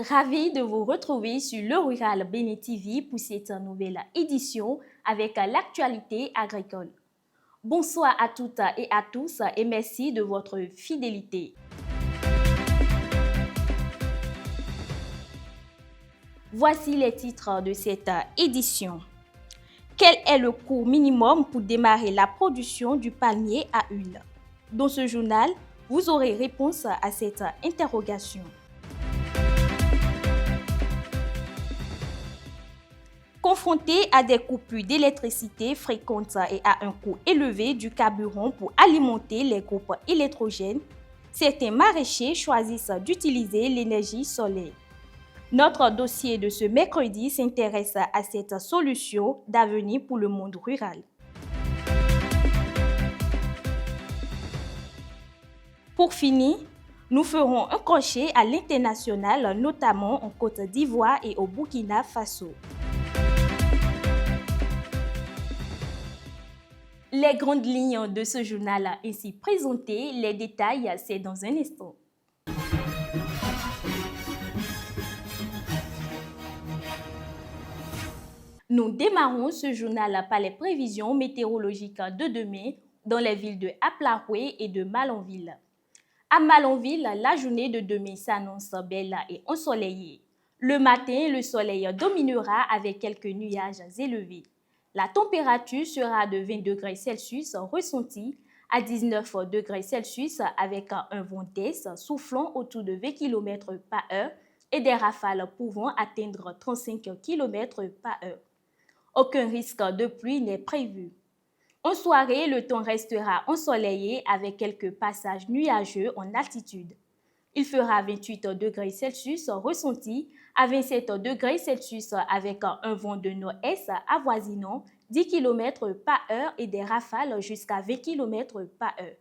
Ravi de vous retrouver sur Le Rural Bénin TV pour cette nouvelle édition avec l'actualité agricole. Bonsoir à toutes et à tous et merci de votre fidélité. Voici les titres de cette édition. Quel est le coût minimum pour démarrer la production du palmier à huile? Dans ce journal, vous aurez réponse à cette interrogation. Confrontés à des coupures d'électricité fréquentes et à un coût élevé du carburant pour alimenter les groupes électrogènes, certains maraîchers choisissent d'utiliser l'énergie solaire. Notre dossier de ce mercredi s'intéresse à cette solution d'avenir pour le monde rural. Pour finir, nous ferons un crochet à l'international, notamment en Côte d'Ivoire et au Burkina Faso. Les grandes lignes de ce journal ainsi présentées, les détails, c'est dans un instant. Nous démarrons ce journal par les prévisions météorologiques de demain dans les villes de Aplaoué et de Malanville. À Malanville, la journée de demain s'annonce belle et ensoleillée. Le matin, le soleil dominera avec quelques nuages élevés. La température sera de 20 degrés Celsius ressentie à 19 degrés Celsius avec un vent d'est soufflant autour de 20 km par heure et des rafales pouvant atteindre 35 km par heure. Aucun risque de pluie n'est prévu. En soirée, le temps restera ensoleillé avec quelques passages nuageux en altitude. Il fera 28 degrés Celsius ressenti à 27 degrés Celsius avec un vent de nord-est avoisinant 10 km par heure et des rafales jusqu'à 20 km par heure.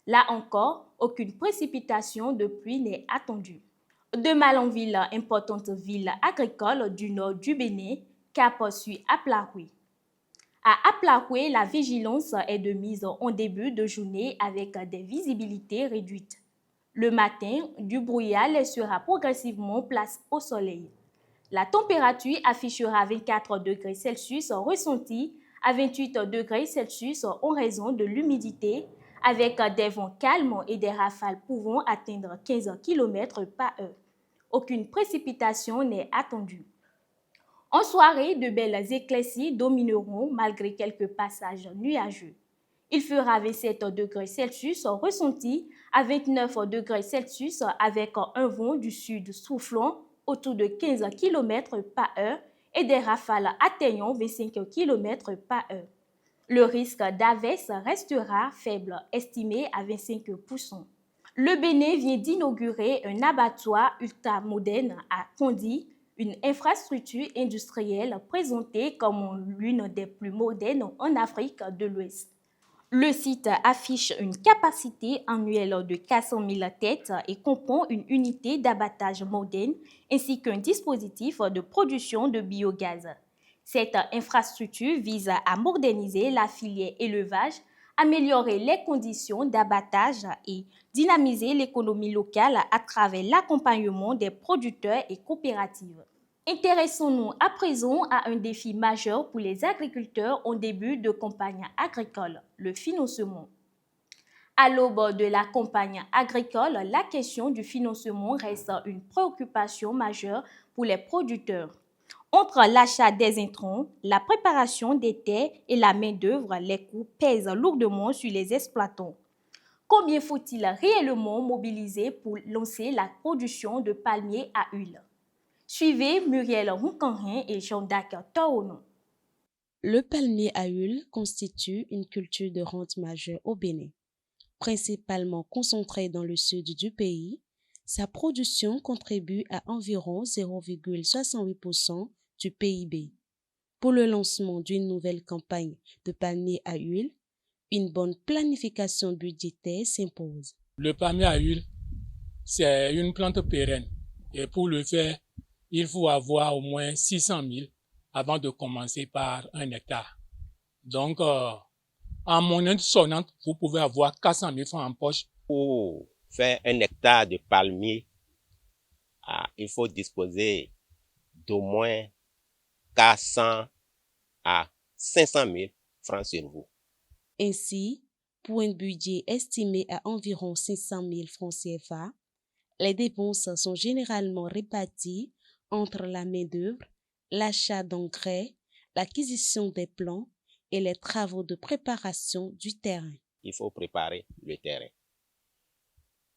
Là encore, aucune précipitation de pluie n'est attendue. De Malanville, importante ville agricole du nord du Bénin, Cap suit Aplaoué. À Aplaoué, la vigilance est de mise en début de journée avec des visibilités réduites. Le matin, du brouillard laissera progressivement place au soleil. La température affichera 24 degrés Celsius ressenti à 28 degrés Celsius en raison de l'humidité, avec des vents calmes et des rafales pouvant atteindre 15 km par heure. Aucune précipitation n'est attendue. En soirée, de belles éclaircies domineront malgré quelques passages nuageux. Il fera 27 degrés Celsius ressenti à 29 degrés Celsius avec un vent du sud soufflant autour de 15 km par heure et des rafales atteignant 25 km par heure. Le risque d'averse restera faible, estimé à 25%. Le Bénin vient d'inaugurer un abattoir ultramoderne à Kondi, une infrastructure industrielle présentée comme l'une des plus modernes en Afrique de l'Ouest. Le site affiche une capacité annuelle de 400 000 têtes et comprend une unité d'abattage moderne ainsi qu'un dispositif de production de biogaz. Cette infrastructure vise à moderniser la filière élevage, améliorer les conditions d'abattage et dynamiser l'économie locale à travers l'accompagnement des producteurs et coopératives. Intéressons-nous à présent à un défi majeur pour les agriculteurs en début de campagne agricole, le financement. À l'aube de la campagne agricole, la question du financement reste une préoccupation majeure pour les producteurs. Entre l'achat des intrants, la préparation des terres et la main-d'œuvre, les coûts pèsent lourdement sur les exploitants. Combien faut-il réellement mobiliser pour lancer la production de palmiers à huile? Suivez Muriel Roucanrin et Jean-Dac Taonon. Le palmier à huile constitue une culture de rente majeure au Bénin. Principalement concentrée dans le sud du pays, sa production contribue à environ 0,68% du PIB. Pour le lancement d'une nouvelle campagne de palmier à huile, une bonne planification budgétaire s'impose. Le palmier à huile, c'est une plante pérenne et pour le faire, il faut avoir au moins 600 000 avant de commencer par 1 hectare. Donc, en monnaie sonnante, vous pouvez avoir 400 000 francs en poche. Pour faire 1 hectare de palmier il faut disposer d'au moins 400 à 500 000 francs sur vous. Ainsi, pour un budget estimé à environ 500 000 francs CFA, les dépenses sont généralement réparties entre la main-d'œuvre, l'achat d'engrais, l'acquisition des plants et les travaux de préparation du terrain. Il faut préparer le terrain.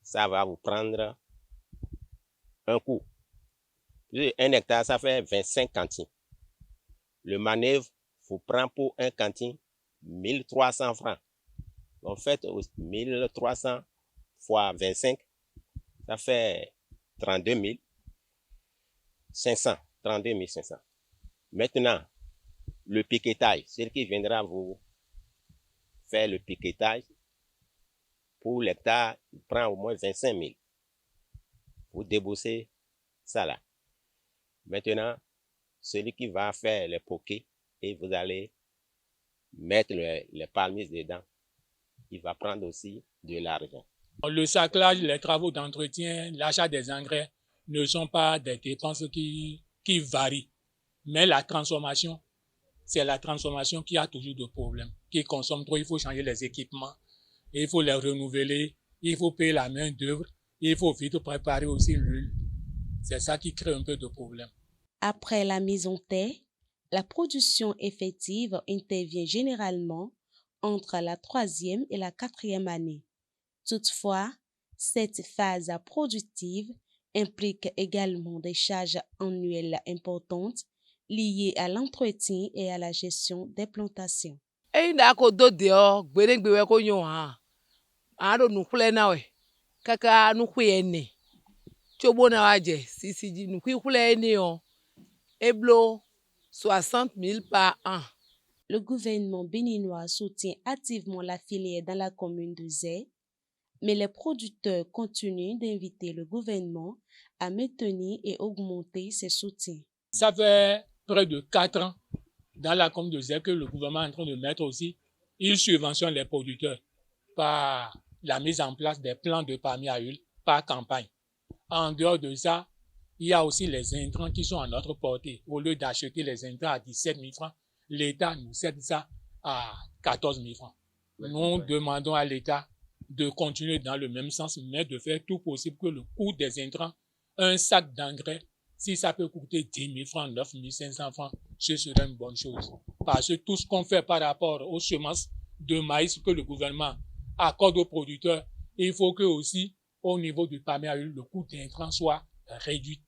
Ça va vous prendre un coup. 1 hectare, ça fait 25 cantines. Le manœuvre vous prend pour un cantine 1300 francs. En fait, 1300 fois 25, ça fait 32 500. 32 500. Maintenant, le piquetage, celui qui viendra vous faire le piquetage, pour l'hectare, il prend au moins 25 000. Vous déboursez ça là. Maintenant, celui qui va faire les poquets et vous allez mettre les palmiers dedans, il va prendre aussi de l'argent. Le saclage, les travaux d'entretien, l'achat des engrais ne sont pas des dépenses qui varient. Mais la transformation, c'est la transformation qui a toujours de problèmes, qui consomme trop. Il faut changer les équipements, il faut les renouveler, il faut payer la main-d'œuvre, il faut vite préparer aussi l'huile. C'est ça qui crée un peu de problèmes. Après la mise en terre, la production effective intervient généralement entre la 3e et la 4e année. Toutefois, cette phase productive implique également des charges annuelles importantes liées à l'entretien et à la gestion des plantations. Eblo 60 000 par an. Le gouvernement béninois soutient activement la filière dans la commune de Zé, mais les producteurs continuent d'inviter le gouvernement à maintenir et augmenter ses soutiens. Ça fait près de 4 ans dans la commune de Zé que le gouvernement est en train de mettre aussi, il subventionne les producteurs par la mise en place des plans de palmier à huile par campagne. En dehors de ça, il y a aussi les intrants qui sont à notre portée. Au lieu d'acheter les intrants à 17 000 francs, l'État nous cède ça à 14 000 francs. Nous demandons à l'État de continuer dans le même sens, mais de faire tout possible que le coût des intrants, un sac d'engrais, si ça peut coûter 10 000 francs, 9 500 francs, ce serait une bonne chose. Parce que tout ce qu'on fait par rapport aux semences de maïs que le gouvernement accorde aux producteurs, il faut que aussi, au niveau du palmier à huile, le coût d'intrants soit réduit.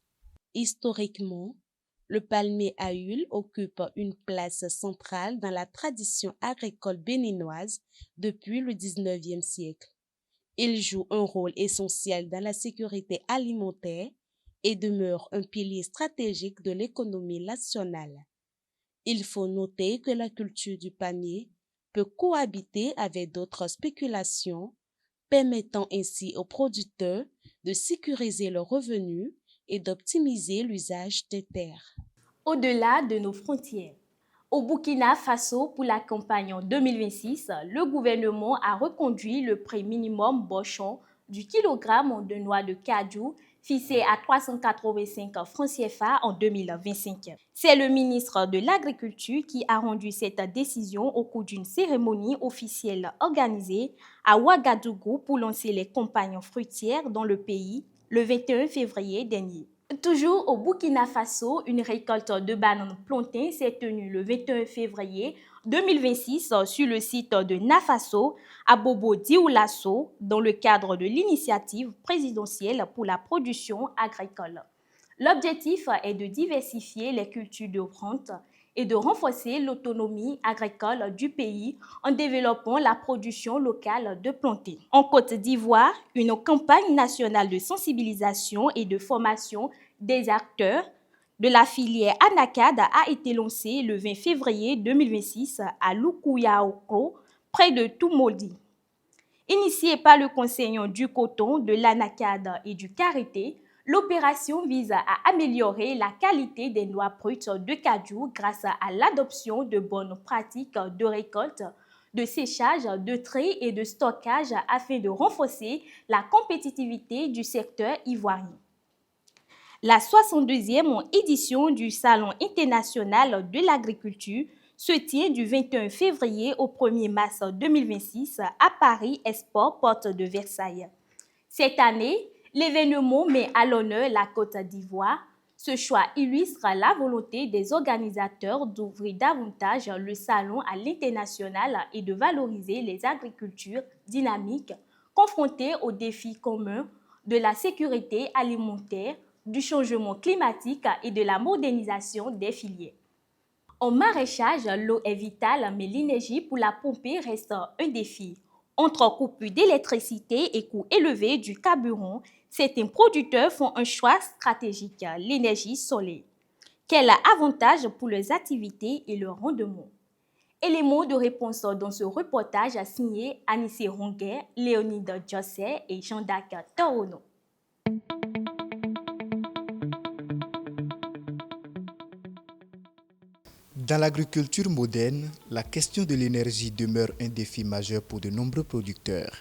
Historiquement, le palmier à huile occupe une place centrale dans la tradition agricole béninoise depuis le 19e siècle. Il joue un rôle essentiel dans la sécurité alimentaire et demeure un pilier stratégique de l'économie nationale. Il faut noter que la culture du palmier peut cohabiter avec d'autres spéculations, permettant ainsi aux producteurs de sécuriser leurs revenus et d'optimiser l'usage des terres. Au-delà de nos frontières, au Burkina Faso, pour la campagne en 2026, le gouvernement a reconduit le prix minimum Bochon du kilogramme de noix de cajou fixé à 385 francs CFA en 2025. C'est le ministre de l'Agriculture qui a rendu cette décision au cours d'une cérémonie officielle organisée à Ouagadougou pour lancer les campagnes fruitières dans le pays le 21 février dernier. Toujours au Burkina Faso, une récolte de bananes plantains s'est tenue le 21 février 2026 sur le site de Nafaso à Bobo-Dioulasso dans le cadre de l'initiative présidentielle pour la production agricole. L'objectif est de diversifier les cultures de rente et de renforcer l'autonomie agricole du pays en développant la production locale de plantains. En Côte d'Ivoire, une campagne nationale de sensibilisation et de formation des acteurs de la filière anacarde a été lancée le 20 février 2026 à Lukuyaoko, près de Tumodi. Initiée par le conseiller du coton, de l'anacarde et du karité, l'opération vise à améliorer la qualité des noix brutes de cajou grâce à l'adoption de bonnes pratiques de récolte, de séchage, de tri et de stockage afin de renforcer la compétitivité du secteur ivoirien. La 62e édition du Salon international de l'agriculture se tient du 21 février au 1er mars 2026 à Paris Export, porte de Versailles. Cette année, l'événement met à l'honneur la Côte d'Ivoire. Ce choix illustre la volonté des organisateurs d'ouvrir davantage le salon à l'international et de valoriser les agricultures dynamiques confrontées aux défis communs de la sécurité alimentaire, du changement climatique et de la modernisation des filières. En maraîchage, l'eau est vitale, mais l'énergie pour la pomper reste un défi. Entre coupures d'électricité et coûts élevés du carburant, certains producteurs font un choix stratégique, l'énergie solaire. Quel avantage pour leurs activités et leur rendement? Éléments de réponse dans ce reportage signé Anissé Ronguet, Léonide Josset et Jean-Dac Torono. Dans l'agriculture moderne, la question de l'énergie demeure un défi majeur pour de nombreux producteurs.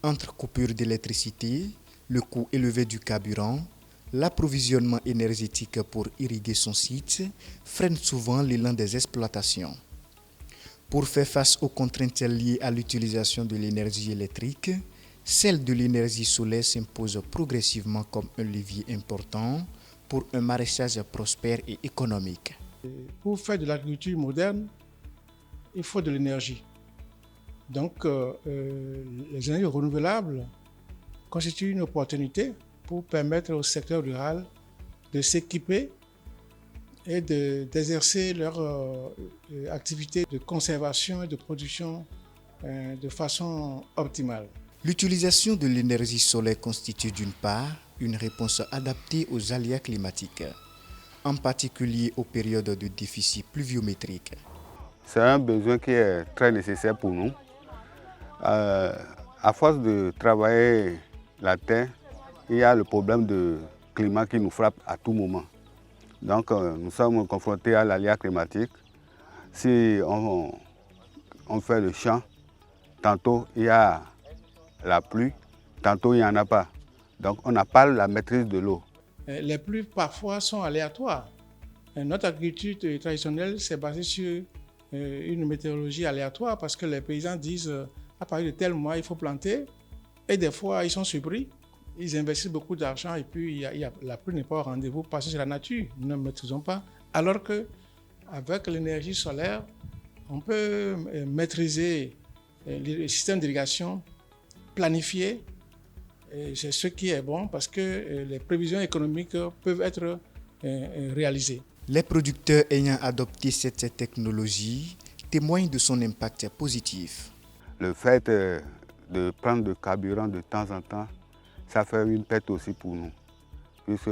Entre coupures d'électricité, le coût élevé du carburant, l'approvisionnement énergétique pour irriguer son site freine souvent l'élan des exploitations. Pour faire face aux contraintes liées à l'utilisation de l'énergie électrique, celle de l'énergie solaire s'impose progressivement comme un levier important pour un maraîchage prospère et économique. Pour faire de l'agriculture moderne, il faut de l'énergie. Donc, les énergies renouvelables constituent une opportunité pour permettre au secteur rural de s'équiper et d'exercer leur activité de conservation et de production de façon optimale. L'utilisation de l'énergie solaire constitue d'une part une réponse adaptée aux aléas climatiques, en particulier aux périodes de déficit pluviométrique. C'est un besoin qui est très nécessaire pour nous. À force de travailler la terre, il y a le problème de climat qui nous frappe à tout moment. Donc nous sommes confrontés à l'aléa climatique. Si on fait le champ, tantôt il y a la pluie, tantôt il n'y en a pas. Donc on n'a pas la maîtrise de l'eau. Les pluies parfois sont aléatoires. Notre agriculture traditionnelle s'est basée sur une météorologie aléatoire parce que les paysans disent à partir de tel mois il faut planter et des fois ils sont surpris, ils investissent beaucoup d'argent et puis la pluie n'est pas au rendez-vous parce que c'est la nature, nous ne maîtrisons pas. Alors qu'avec l'énergie solaire, on peut maîtriser le système d'irrigation, planifier. C'est ce qui est bon parce que les prévisions économiques peuvent être réalisées. Les producteurs ayant adopté cette technologie témoignent de son impact positif. Le fait de prendre du carburant de temps en temps, ça fait une perte aussi pour nous. Puisque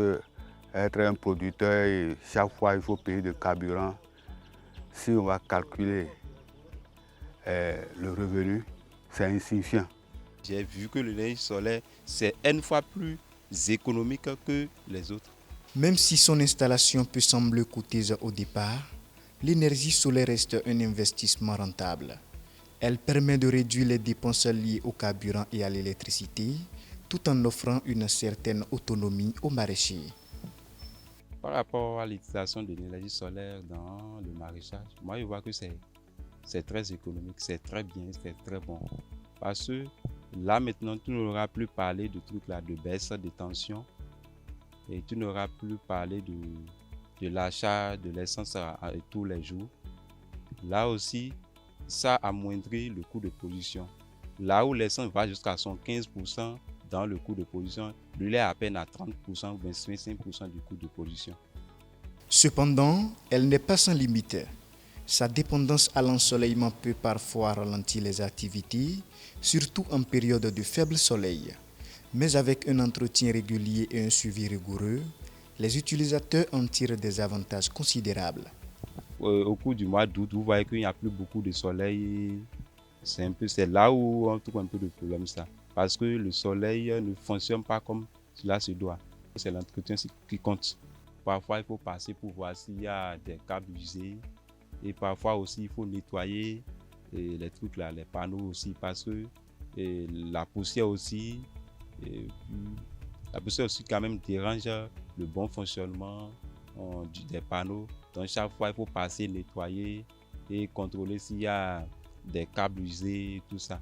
être un producteur et chaque fois il faut payer de carburant, si on va calculer le revenu, c'est insignifiant. J'ai vu que l'énergie solaire, c'est N fois plus économique que les autres. Même si son installation peut sembler coûteuse au départ, l'énergie solaire reste un investissement rentable. Elle permet de réduire les dépenses liées au carburant et à l'électricité, tout en offrant une certaine autonomie aux maraîchers. Par rapport à l'utilisation de l'énergie solaire dans le maraîchage, moi je vois que c'est très économique, c'est très bien, c'est très bon. Parce que là maintenant, tu n'auras plus parlé de trucs là, de baisse de tension. Et tu n'auras plus parlé de l'achat de l'essence tous les jours. Là aussi, ça amoindrit le coût de production. Là où l'essence va jusqu'à 15% dans le coût de production, lui est à peine à 30% ou 25% du coût de production. Cependant, elle n'est pas sans limite. Sa dépendance à l'ensoleillement peut parfois ralentir les activités, surtout en période de faible soleil. Mais avec un entretien régulier et un suivi rigoureux, les utilisateurs en tirent des avantages considérables. Au cours du mois d'août, vous voyez qu'il n'y a plus beaucoup de soleil. C'est là où on trouve un peu de problème ça. Parce que le soleil ne fonctionne pas comme cela se doit. C'est l'entretien qui compte. Parfois, il faut passer pour voir s'il y a des câbles usés. Et parfois aussi, il faut nettoyer les trucs là, les panneaux aussi, parce que la poussière aussi. Et puis, La poussière aussi quand même dérange le bon fonctionnement des panneaux. Donc chaque fois, il faut passer, nettoyer et contrôler s'il y a des câbles usés, tout ça.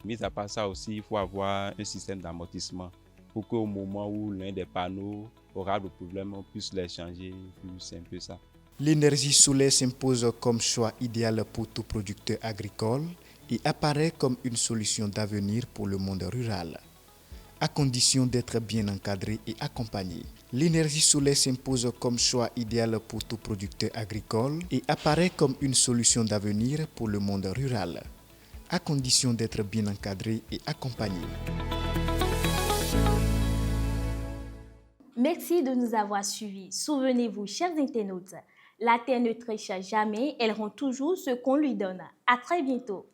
Mis à part ça aussi, il faut avoir un système d'amortissement pour qu'au moment où l'un des panneaux aura le problème, on puisse les changer. C'est un peu ça. L'énergie solaire s'impose comme choix idéal pour tout producteur agricole et apparaît comme une solution d'avenir pour le monde rural, à condition d'être bien encadré et accompagné. L'énergie solaire s'impose comme choix idéal pour tout producteur agricole et apparaît comme une solution d'avenir pour le monde rural, à condition d'être bien encadré et accompagné. Merci de nous avoir suivis. Souvenez-vous, chers internautes, la terre ne triche jamais, elle rend toujours ce qu'on lui donne. À très bientôt.